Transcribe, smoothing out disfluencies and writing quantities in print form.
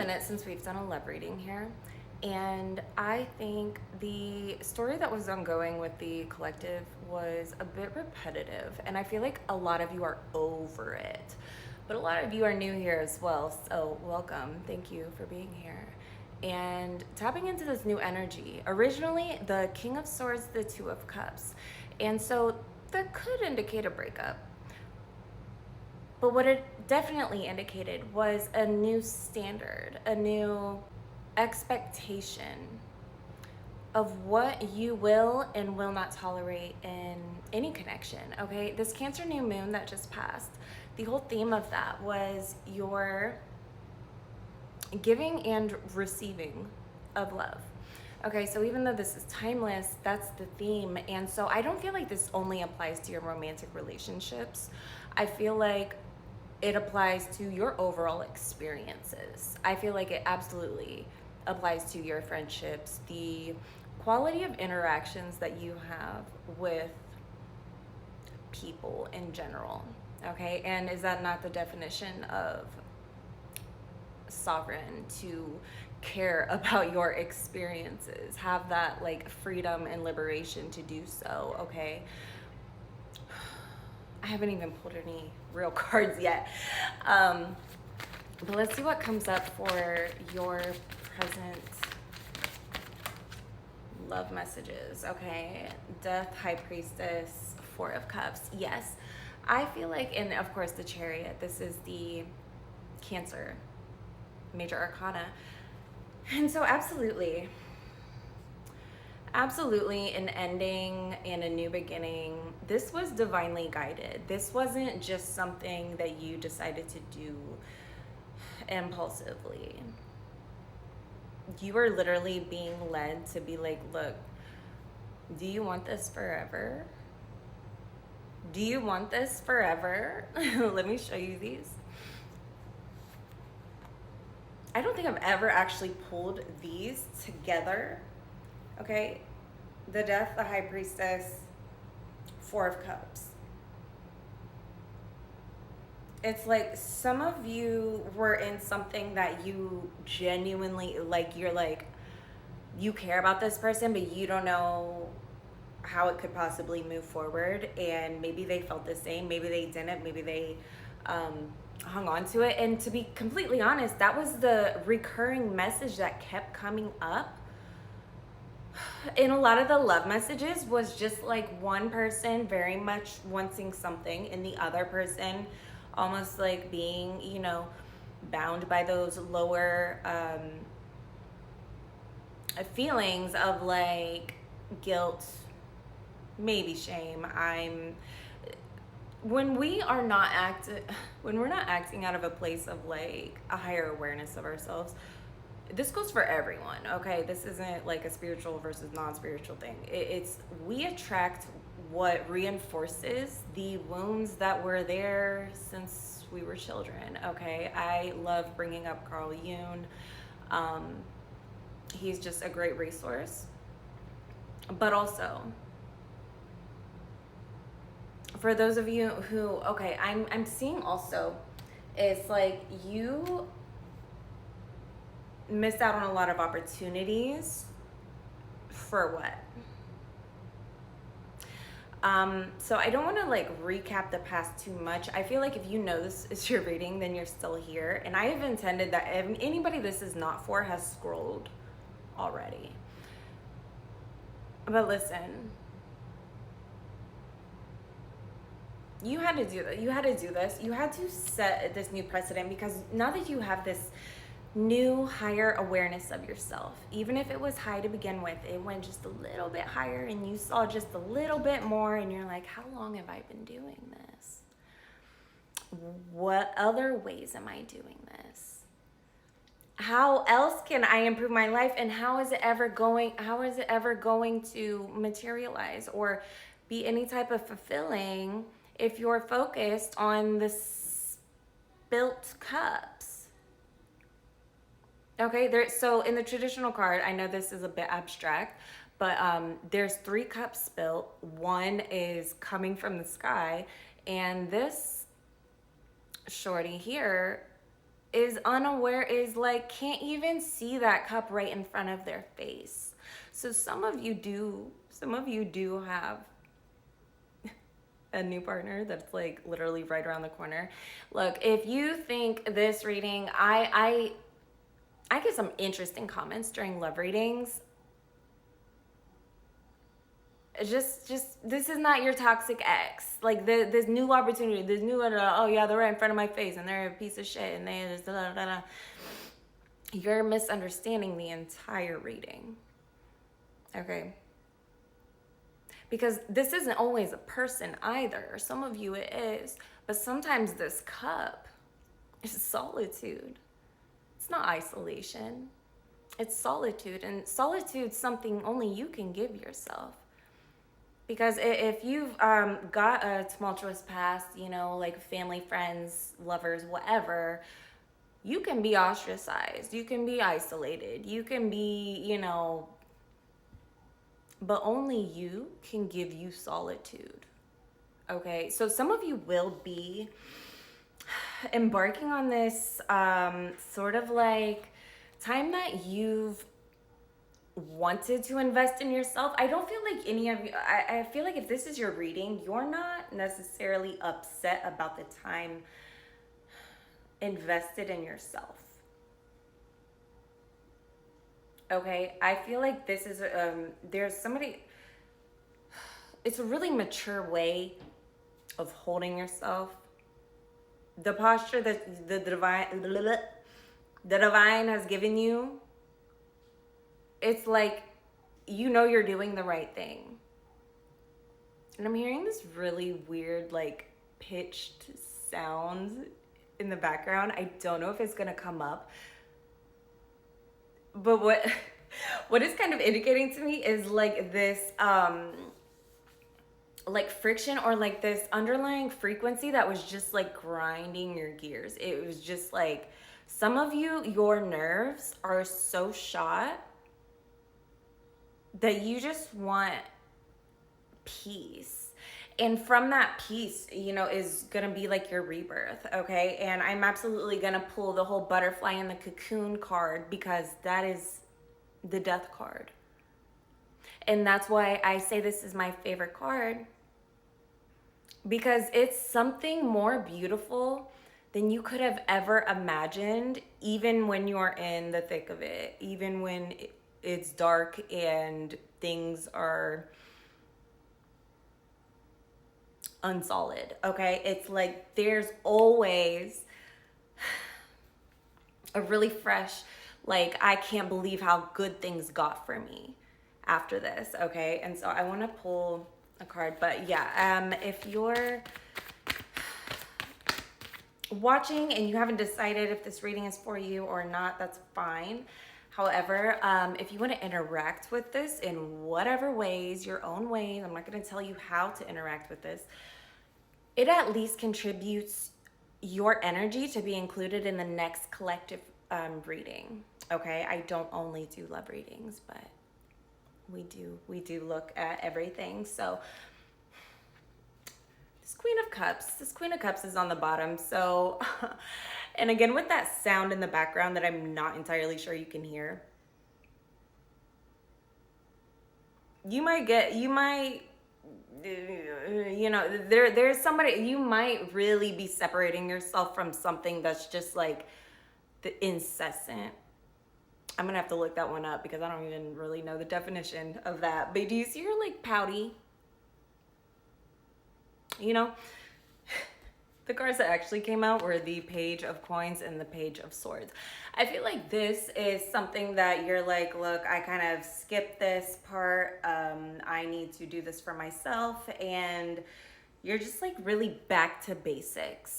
minute since we've done a love reading here, and I think the story that was ongoing with the collective was a bit repetitive, and I feel like a lot of you are over it. But a lot of you are new here as well, so welcome. Thank you for being here. And tapping into this new energy. Originally, the King of Swords, the Two of Cups. And so that could indicate a breakup. But what it definitely indicated was a new standard, a new expectation of what you will and will not tolerate in any connection, okay? This Cancer new moon that just passed, the whole theme of that was your giving and receiving of love. Okay, so even though this is timeless, that's the theme. And so I don't feel like this only applies to your romantic relationships. I feel like it applies to your overall experiences. I feel like it absolutely applies to your friendships, the quality of interactions that you have with people in general. Okay, and is that not the definition of sovereign, to care about your experiences, have that like freedom and liberation to do so? Okay, I haven't even pulled any real cards yet, but let's see what comes up for your present love messages. Okay, Death, High Priestess, Four of Cups. Yes, I feel like, and of course the Chariot, this is the Cancer major arcana. And so absolutely an ending and a new beginning. This was divinely guided. This wasn't just something that you decided to do impulsively. You were literally being led to be like, look, do you want this forever? Do you want this forever? Let me show you these. I don't think I've ever actually pulled these together. Okay, the Death, the High Priestess, Four of Cups. It's like some of you were in something that you genuinely, like, you're like, you care about this person, but you don't know how it could possibly move forward. And maybe they felt the same, maybe they didn't, maybe they hung on to it. And to be completely honest, that was the recurring message that kept coming up in a lot of the love messages, was just like one person very much wanting something and the other person almost like being, you know, bound by those lower feelings of like guilt, maybe shame. When we're not acting out of a place of like a higher awareness of ourselves, this goes for everyone, okay? This isn't like a spiritual versus non-spiritual thing. It's we attract what reinforces the wounds that were there since we were children, okay? I love bringing up Carl Jung. He's just a great resource. But also, for those of you who, okay, I'm seeing also, it's like you missed out on a lot of opportunities for what? So I don't want to like recap the past too much. I feel like if you know this is your reading, then you're still here. And I have intended that if anybody this is not for has scrolled already. But listen, you had to do that. You had to do this. You had to set this new precedent, because now that you have this new higher awareness of yourself, even if it was high to begin with, it went just a little bit higher and you saw just a little bit more, and you're like, how long have I been doing this? What other ways am I doing this? How else can I improve my life? And how is it ever going to materialize or be any type of fulfilling if you're focused on the spilt cups? Okay, so in the traditional card, I know this is a bit abstract, but there's 3 cups spilt. One is coming from the sky, and this shorty here is unaware, is like can't even see that cup right in front of their face. So some of you do have a new partner that's like literally right around the corner. Look, if you think this reading, I get some interesting comments during love readings. Just this is not your toxic ex. Like this new opportunity, this new oh yeah, they're right in front of my face and they're a piece of shit and they just da, da, da, da. You're misunderstanding the entire reading. Okay. Because this isn't always a person either. Some of you it is, but sometimes this cup is solitude. It's not isolation. It's solitude, and solitude's something only you can give yourself. Because if you've got a tumultuous past, you know, like family, friends, lovers, whatever, you can be ostracized. You can be isolated. You can be, you know, but only you can give you solitude. Okay, so some of you will be embarking on this sort of like time that you've wanted to invest in yourself. I don't feel like any of you, I feel like if this is your reading, you're not necessarily upset about the time invested in yourself. Okay, I feel like this is there's somebody, it's a really mature way of holding yourself. The posture that the divine has given you, it's like you know you're doing the right thing. And I'm hearing this really weird like pitched sounds in the background. I don't know if it's gonna come up, but what it's kind of indicating to me is like this like friction or like this underlying frequency that was just like grinding your gears. It was just like some of you, your nerves are so shot that you just want peace. And from that peace, you know, is gonna be like your rebirth, okay? And I'm absolutely gonna pull the whole butterfly in the cocoon card because that is the death card. And that's why I say this is my favorite card, because it's something more beautiful than you could have ever imagined, even when you're in the thick of it, even when it's dark and things are unsolid, okay? It's like there's always a really fresh, like, I can't believe how good things got for me after this, okay? And so I want to pull a card, but yeah, if you're watching and you haven't decided if this reading is for you or not, that's fine. However, if you want to interact with this in whatever ways, your own ways, I'm not going to tell you how to interact with this. It at least contributes your energy to be included in the next collective reading. Okay, I don't only do love readings, but we do look at everything. So this Queen of Cups is on the bottom. So, and again, with that sound in the background that I'm not entirely sure you can hear, you might, you know, there's somebody, you might really be separating yourself from something that's just like the incessant. I'm gonna have to look that one up because I don't even really know the definition of that. But do you see her like pouty? You know, the cards that actually came out were the Page of Coins and the Page of Swords. I feel like this is something that you're like, look, I kind of skipped this part. I need to do this for myself. And you're just like really back to basics.